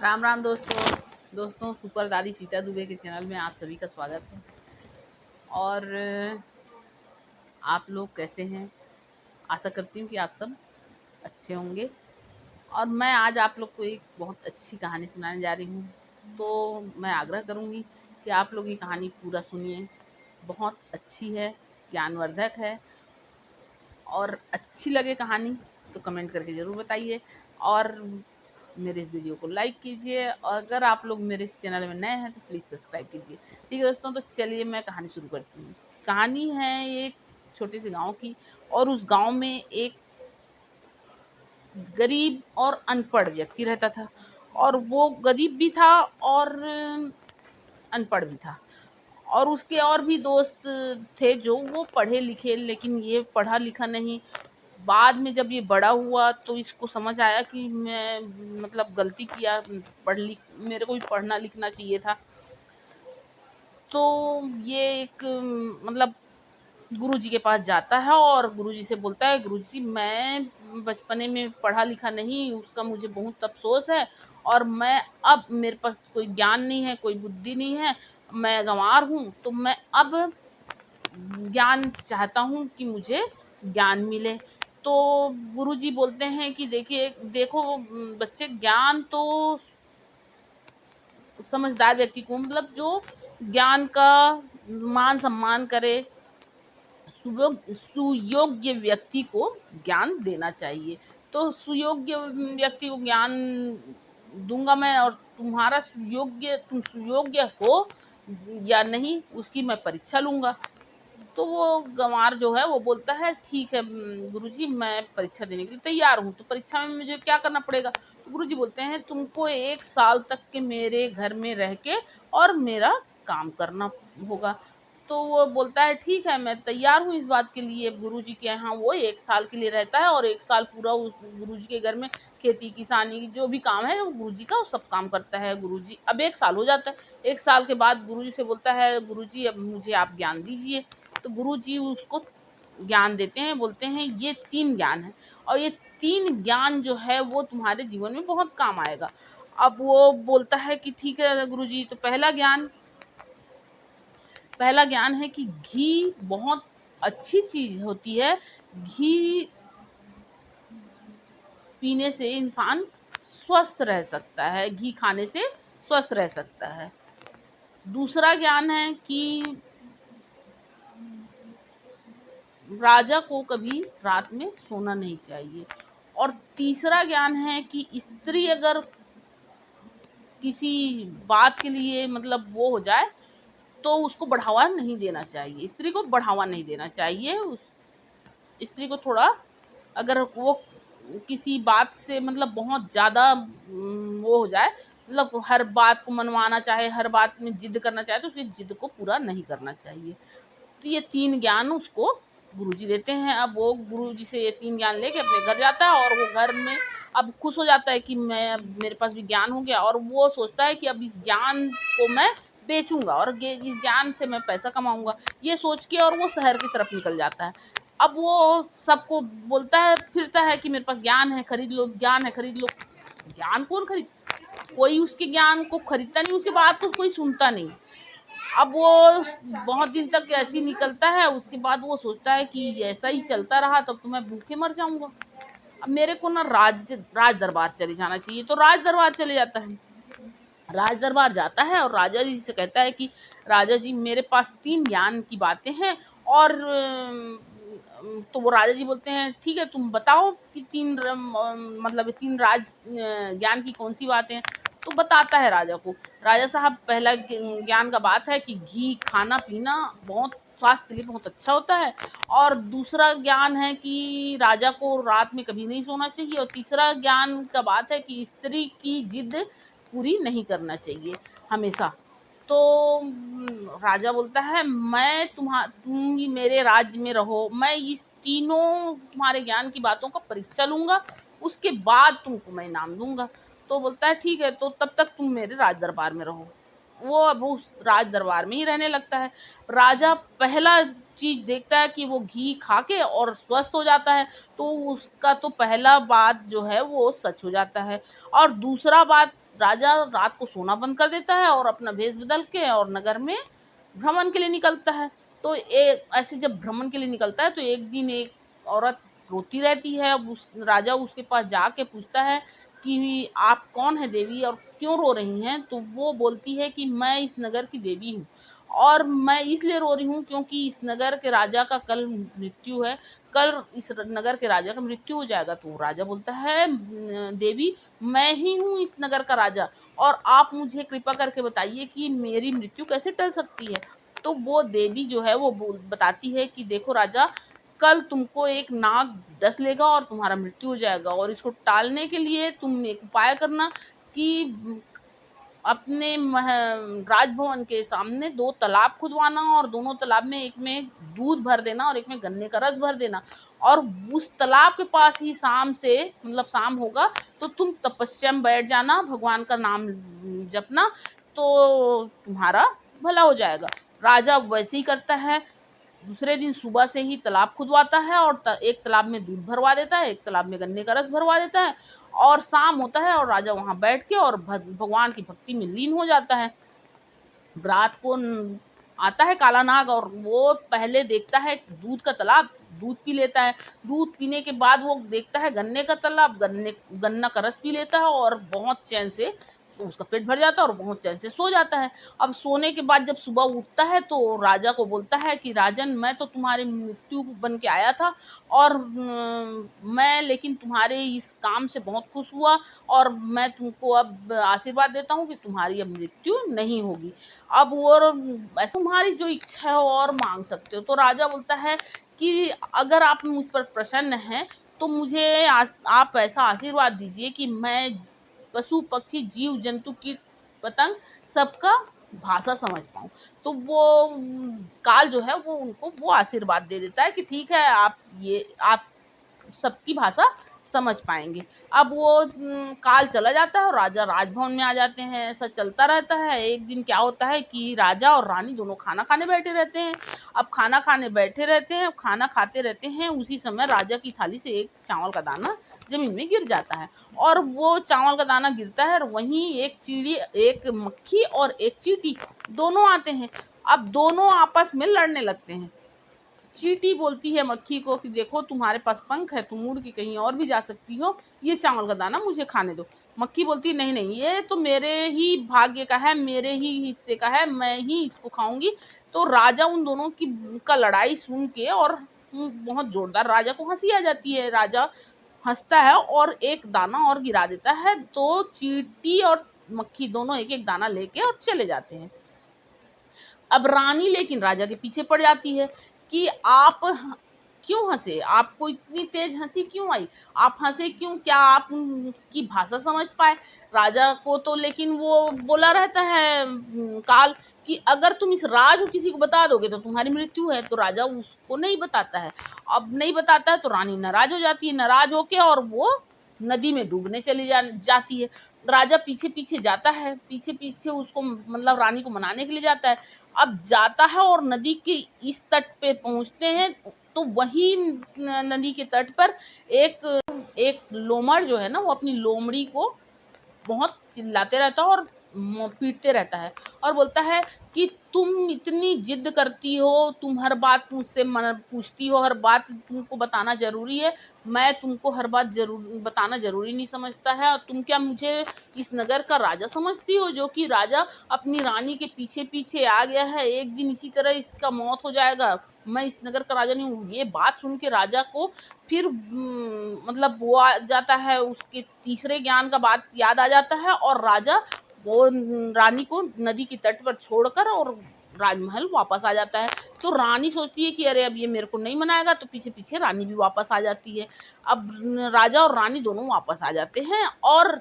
राम राम दोस्तों सुपर दादी सीता दुबे के चैनल में आप सभी का स्वागत है। और आप लोग कैसे हैं? आशा करती हूँ कि आप सब अच्छे होंगे। और मैं आज आप लोग को एक बहुत अच्छी कहानी सुनाने जा रही हूँ, तो मैं आग्रह करूँगी कि आप लोग ये कहानी पूरा सुनिए। बहुत अच्छी है, ज्ञानवर्धक है, और अच्छी लगे कहानी तो कमेंट करके ज़रूर बताइए और मेरे इस वीडियो को लाइक कीजिए। और अगर आप लोग मेरे इस चैनल में नए हैं तो प्लीज़ सब्सक्राइब कीजिए। ठीक है दोस्तों, तो चलिए मैं कहानी शुरू करती हूँ। कहानी है एक छोटे से गांव की, और उस गांव में एक गरीब और अनपढ़ व्यक्ति रहता था। और वो गरीब भी था और अनपढ़ भी था। और उसके और भी दोस्त थे जो वो पढ़े लिखे, लेकिन ये पढ़ा लिखा नहीं। बाद में जब ये बड़ा हुआ तो इसको समझ आया कि मैं मतलब गलती किया, मेरे को भी पढ़ना लिखना चाहिए था। तो ये एक मतलब गुरुजी के पास जाता है और गुरुजी से बोलता है, गुरुजी मैं बचपने में पढ़ा लिखा नहीं, उसका मुझे बहुत अफसोस है। और मैं अब मेरे पास कोई ज्ञान नहीं है, कोई बुद्धि नहीं है, मैं गंवार हूँ। तो मैं अब ज्ञान चाहता हूँ कि मुझे ज्ञान मिले। तो गुरुजी बोलते हैं कि देखो बच्चे, ज्ञान तो समझदार व्यक्ति को, मतलब जो ज्ञान का मान सम्मान करे, सुयोग्य व्यक्ति को ज्ञान देना चाहिए। तो सुयोग्य व्यक्ति को ज्ञान दूंगा मैं, और तुम सुयोग्य हो या नहीं उसकी मैं परीक्षा लूंगा। तो वो गंवार जो है वो बोलता है, ठीक है गुरुजी, मैं परीक्षा देने के लिए तैयार हूँ। तो परीक्षा में मुझे क्या करना पड़ेगा? तो गुरुजी बोलते हैं, तुमको 1 साल तक के मेरे घर में रह के और मेरा काम करना होगा। तो वो बोलता है, ठीक है मैं तैयार हूँ इस बात के लिए। गुरुजी के यहाँ वो 1 साल के लिए रहता है, और 1 साल पूरा उस गुरुजी के घर में खेती किसानी जो भी काम है वो गुरुजी का, वो सब काम करता है गुरुजी। अब 1 साल हो जाता है। 1 साल के बाद गुरुजी से बोलता है, गुरुजी अब मुझे आप ज्ञान दीजिए। तो गुरुजी उसको ज्ञान देते हैं, बोलते हैं ये 3 ज्ञान है, और ये 3 ज्ञान जो है वो तुम्हारे जीवन में बहुत काम आएगा। अब वो बोलता है कि ठीक है गुरुजी। तो पहला ज्ञान है कि घी बहुत अच्छी चीज होती है। घी पीने से इंसान स्वस्थ रह सकता है, घी खाने से स्वस्थ रह सकता है। दूसरा ज्ञान है कि राजा को कभी रात में सोना नहीं चाहिए। और तीसरा ज्ञान है कि स्त्री अगर किसी बात के लिए मतलब वो हो जाए तो उसको बढ़ावा नहीं देना चाहिए, स्त्री को बढ़ावा नहीं देना चाहिए। उस स्त्री को थोड़ा, अगर वो किसी बात से मतलब बहुत ज़्यादा वो हो जाए, मतलब हर बात को मनवाना चाहे, हर बात में जिद करना चाहे, तो उसकी जिद को पूरा नहीं करना चाहिए। तो ये 3 ज्ञान उसको गुरुजी देते हैं। अब वो गुरुजी से ये 3 ज्ञान लेके अपने घर जाता है, और वो घर में अब खुश हो जाता है कि मेरे पास भी ज्ञान हो गया। और वो सोचता है कि अब इस ज्ञान को मैं बेचूंगा और इस ज्ञान से मैं पैसा कमाऊंगा, ये सोच के और वो शहर की तरफ निकल जाता है। अब वो सबको बोलता है फिरता है कि मेरे पास ज्ञान है, खरीद लो, ज्ञान है खरीद लो। ज्ञान कौन खरीद, कोई उसके ज्ञान को खरीदता नहीं, उसकी बात को कोई सुनता नहीं। अब वो बहुत दिन तक ऐसे ही निकलता है। उसके बाद वो सोचता है कि ऐसा ही चलता रहा तब तो मैं भूखे मर जाऊंगा। अब मेरे को ना राज दरबार चले जाना चाहिए। तो राज दरबार चले जाता है। राज दरबार जाता है और राजा जी से कहता है कि राजा जी मेरे पास 3 ज्ञान की बातें हैं। और तो वो राजा जी बोलते हैं, ठीक है तुम बताओ कि मतलब 3 ज्ञान की कौन सी बातें हैं। तो बताता है राजा को। राजा साहब, पहला ज्ञान का बात है कि घी खाना पीना बहुत स्वास्थ्य के लिए बहुत अच्छा होता है। और दूसरा ज्ञान है कि राजा को रात में कभी नहीं सोना चाहिए। और तीसरा ज्ञान का बात है कि स्त्री की जिद पूरी नहीं करना चाहिए हमेशा। तो राजा बोलता है, तुम ही मेरे राज्य में रहो, मैं इस तीनों तुम्हारे ज्ञान की बातों का परीक्षा लूंगा, उसके बाद तुमको मैं इनाम दूंगा। तो बोलता है ठीक है, तो तब तक तुम मेरे राज दरबार में रहो। वो अब उस राज दरबार में ही रहने लगता है। राजा पहला चीज देखता है कि वो घी खा के और स्वस्थ हो जाता है। तो उसका तो पहला बात जो है वो सच हो जाता है। और दूसरा बात राजा रात को सोना बंद कर देता है और अपना भेष बदल के और नगर में भ्रमण के लिए निकलता है। तो एक ऐसे जब भ्रमण के लिए निकलता है तो एक दिन एक औरत रोती रहती है। अब उस राजा उसके पास जाके पूछता है कि आप कौन है देवी और क्यों रो रही हैं? तो वो बोलती है कि मैं इस नगर की देवी हूँ और मैं इसलिए रो रही हूँ क्योंकि इस नगर के राजा का कल मृत्यु है, कल इस नगर के राजा का मृत्यु हो जाएगा। तो राजा बोलता है देवी मैं ही हूँ इस नगर का राजा और आप मुझे कृपा करके बताइए कि मेरी मृत्यु कैसे टल सकती है। तो वो देवी जो है वो बताती है कि देखो राजा, कल तुमको एक नाग डस लेगा और तुम्हारा मृत्यु हो जाएगा और इसको टालने के लिए तुम एक उपाय करना कि अपने राजभवन के सामने 2 तालाब खुदवाना और दोनों तालाब में एक में दूध भर देना और एक में गन्ने का रस भर देना और उस तालाब के पास ही शाम से मतलब शाम होगा तो तुम तपस्या में बैठ जाना, भगवान का नाम जपना, तो तुम्हारा भला हो जाएगा। राजा वैसे ही करता है। दूसरे दिन सुबह से ही तालाब खुदवाता है और एक तालाब में दूध भरवा देता है, एक तालाब में गन्ने का रस भरवा देता है और शाम होता है और राजा वहाँ बैठ के और भगवान की भक्ति में लीन हो जाता है। रात को आता है काला नाग और वो पहले देखता है दूध का तालाब, दूध पी लेता है। दूध पीने के बाद वो देखता है गन्ने का तालाब, गन्ना का रस पी लेता है और बहुत चैन से उसका पेट भर जाता है और बहुत चैन से सो जाता है। अब सोने के बाद जब सुबह उठता है तो राजा को बोलता है कि राजन, मैं तो तुम्हारी मृत्यु बन के आया था और मैं लेकिन तुम्हारे इस काम से बहुत खुश हुआ और मैं तुमको अब आशीर्वाद देता हूँ कि तुम्हारी अब मृत्यु नहीं होगी। अब और ऐसे तुम्हारी जो इच्छा है और मांग सकते हो। तो राजा बोलता है कि अगर आप मुझ पर प्रसन्न हैं तो मुझे आप ऐसा आशीर्वाद दीजिए कि मैं पशु पक्षी जीव जंतु कीट पतंग सबका भाषा समझ पाऊँ। तो वो काल जो है वो उनको वो आशीर्वाद दे देता है कि ठीक है आप सबकी भाषा समझ पाएंगे। अब वो काल चला जाता है और राजा राजभवन में आ जाते हैं। ऐसा चलता रहता है। एक दिन क्या होता है कि राजा और रानी दोनों खाना खाने बैठे रहते हैं। अब खाना खाने बैठे रहते हैं, खाना खाते रहते हैं, उसी समय राजा की थाली से एक चावल का दाना जमीन में गिर जाता है और वो चावल का दाना गिरता है और वहीं एक मक्खी और एक चींटी दोनों आते हैं। अब दोनों आपस में लड़ने लगते हैं। चींटी बोलती है मक्खी को कि देखो तुम्हारे पास पंख है, तुम उड़ के कहीं और भी जा सकती हो, ये चावल का दाना मुझे खाने दो। मक्खी बोलती है नहीं नहीं, ये तो मेरे ही भाग्य का है, मेरे ही हिस्से का है, मैं ही इसको खाऊंगी। तो राजा उन दोनों की का लड़ाई सुन के और बहुत जोरदार राजा को हंसी आ जाती है। राजा हंसता है और एक दाना और गिरा देता है। तो चींटी और मक्खी दोनों एक एक दाना लेके और चले जाते हैं। अब रानी लेकिन राजा के पीछे पड़ जाती है कि आप क्यों हंसे, आपको इतनी तेज हंसी क्यों आई, आप हंसे क्यों, क्या आप उनकी भाषा समझ पाए। राजा को तो लेकिन वो बोला रहता है काल कि अगर तुम इस राज को किसी को बता दोगे तो तुम्हारी मृत्यु है। तो राजा उसको नहीं बताता है। अब नहीं बताता है तो रानी नाराज हो जाती है। नाराज होके और वो नदी में डूबने चली जाती है। राजा पीछे पीछे जाता है, पीछे पीछे उसको मतलब रानी को मनाने के लिए जाता है। अब जाता है और नदी के इस तट पे पहुंचते हैं तो वही नदी के तट पर एक लोमड़ जो है ना वो अपनी लोमड़ी को बहुत चिल्लाते रहता है और पीटते रहता है और बोलता है कि तुम इतनी जिद करती हो, तुम हर बात मुझसे पूछती हो, हर बात तुमको बताना ज़रूरी है, मैं तुमको हर बात बताना ज़रूरी नहीं समझता है। और तुम क्या मुझे इस नगर का राजा समझती हो जो कि राजा अपनी रानी के पीछे पीछे आ गया है, एक दिन इसी तरह इसका मौत हो जाएगा, मैं इस नगर का राजा नहीं हूँ। ये बात सुन के राजा को फिर मतलब वो आ जाता है, उसके तीसरे ज्ञान का बात याद आ जाता है और राजा वो रानी को नदी के तट पर छोड़कर और राजमहल वापस आ जाता है। तो रानी सोचती है कि अरे अब ये मेरे को नहीं मनाएगा, तो पीछे पीछे रानी भी वापस आ जाती है। अब राजा और रानी दोनों वापस आ जाते हैं और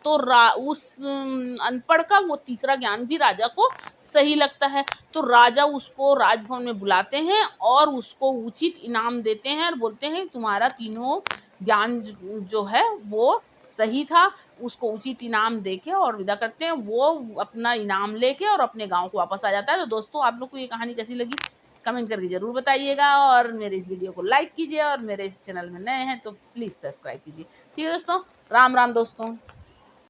तो उस अनपढ़ का वो तीसरा ज्ञान भी राजा को सही लगता है। तो राजा उसको राजभवन में बुलाते हैं और उसको उचित इनाम देते हैं और बोलते हैं तुम्हारा तीनों ज्ञान जो है वो सही था। उसको उचित इनाम देके और विदा करते हैं। वो अपना इनाम लेके और अपने गांव को वापस आ जाता है। तो दोस्तों, आप लोग को ये कहानी कैसी लगी कमेंट करके ज़रूर बताइएगा और मेरे इस वीडियो को लाइक कीजिए और मेरे इस चैनल में नए हैं तो प्लीज़ सब्सक्राइब कीजिए। ठीक है दोस्तों, राम राम दोस्तों।